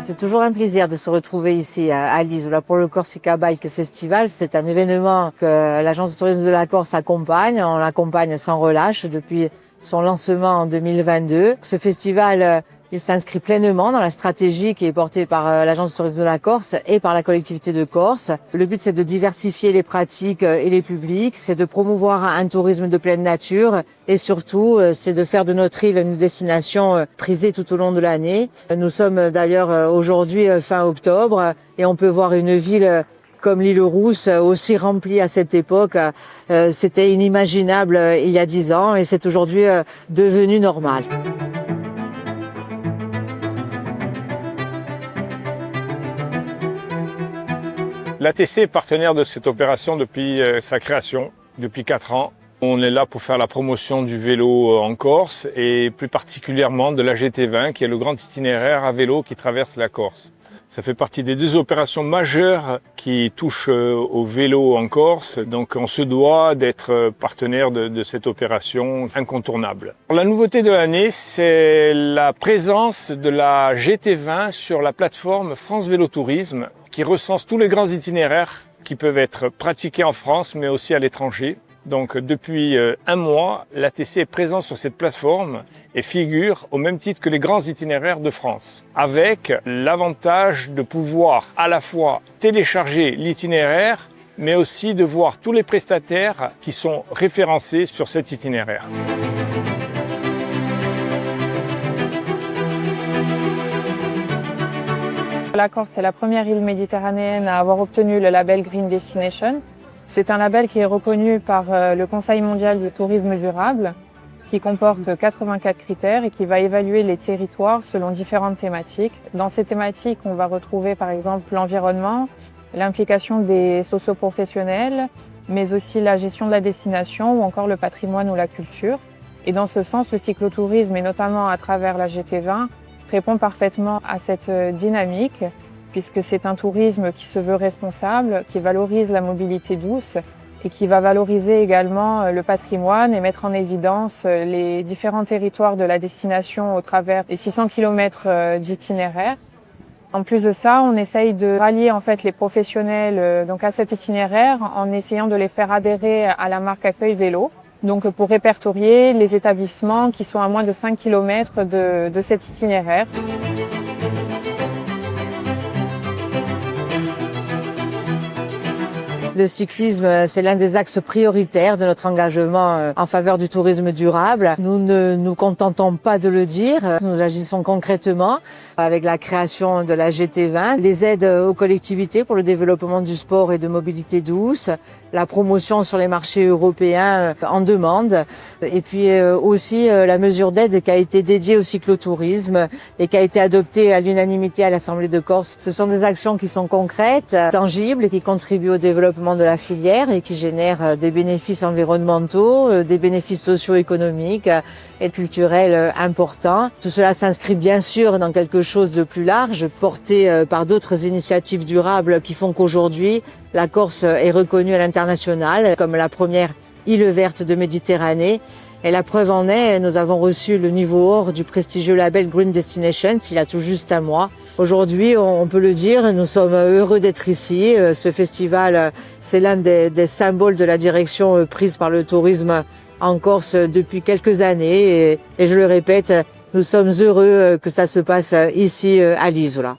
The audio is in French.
C'est toujours un plaisir de se retrouver ici à l'Isola pour le Corsica Bike Festival. C'est un événement que l'Agence de tourisme de la Corse accompagne. On l'accompagne sans relâche depuis son lancement en 2022. Ce festival, il s'inscrit pleinement dans la stratégie qui est portée par l'Agence de tourisme de la Corse et par la collectivité de Corse. Le but, c'est de diversifier les pratiques et les publics, c'est de promouvoir un tourisme de pleine nature et surtout, c'est de faire de notre île une destination prisée tout au long de l'année. Nous sommes d'ailleurs aujourd'hui fin octobre et on peut voir une ville comme l'île Rousse, aussi remplie à cette époque. C'était inimaginable il y a 10 ans et c'est aujourd'hui devenu normal. L'ATC est partenaire de cette opération depuis sa création, depuis 4 ans. On est là pour faire la promotion du vélo en Corse et plus particulièrement de la GT20 qui est le grand itinéraire à vélo qui traverse la Corse. Ça fait partie des 2 opérations majeures qui touchent au vélo en Corse, donc on se doit d'être partenaire de cette opération incontournable. La nouveauté de l'année, c'est la présence de la GT20 sur la plateforme France Vélo Tourisme qui recense tous les grands itinéraires qui peuvent être pratiqués en France mais aussi à l'étranger. Donc depuis un mois, l'ATC est présent sur cette plateforme et figure au même titre que les grands itinéraires de France, avec l'avantage de pouvoir à la fois télécharger l'itinéraire, mais aussi de voir tous les prestataires qui sont référencés sur cet itinéraire. La Corse est la première île méditerranéenne à avoir obtenu le label Green Destination. C'est un label qui est reconnu par le Conseil mondial du tourisme durable, qui comporte 84 critères et qui va évaluer les territoires selon différentes thématiques. Dans ces thématiques, on va retrouver par exemple l'environnement, l'implication des socio-professionnels, mais aussi la gestion de la destination ou encore le patrimoine ou la culture. Et dans ce sens, le cyclotourisme, et notamment à travers la GT20, répond parfaitement à cette dynamique, puisque c'est un tourisme qui se veut responsable, qui valorise la mobilité douce et qui va valoriser également le patrimoine et mettre en évidence les différents territoires de la destination au travers des 600 km d'itinéraire. En plus de ça, on essaye de rallier en fait les professionnels donc à cet itinéraire en essayant de les faire adhérer à la marque Accueil Vélo. Donc pour répertorier les établissements qui sont à moins de 5 km de cet itinéraire. Le cyclisme, c'est l'un des axes prioritaires de notre engagement en faveur du tourisme durable. Nous ne nous contentons pas de le dire, nous agissons concrètement avec la création de la GT20, les aides aux collectivités pour le développement du sport et de mobilité douce, la promotion sur les marchés européens en demande, et puis aussi la mesure d'aide qui a été dédiée au cyclotourisme et qui a été adoptée à l'unanimité à l'Assemblée de Corse. Ce sont des actions qui sont concrètes, tangibles et qui contribuent au développement de la filière et qui génèrent des bénéfices environnementaux, des bénéfices socio-économiques et culturels importants. Tout cela s'inscrit bien sûr dans quelque chose de plus large, porté par d'autres initiatives durables qui font qu'aujourd'hui, la Corse est reconnue à l'international comme la première île verte de Méditerranée. Et la preuve en est, nous avons reçu le niveau or du prestigieux label Green Destination il y a tout juste un mois. Aujourd'hui, on peut le dire, nous sommes heureux d'être ici. Ce festival, c'est l'un des symboles de la direction prise par le tourisme en Corse depuis quelques années. Et je le répète, nous sommes heureux que ça se passe ici à l'Isola.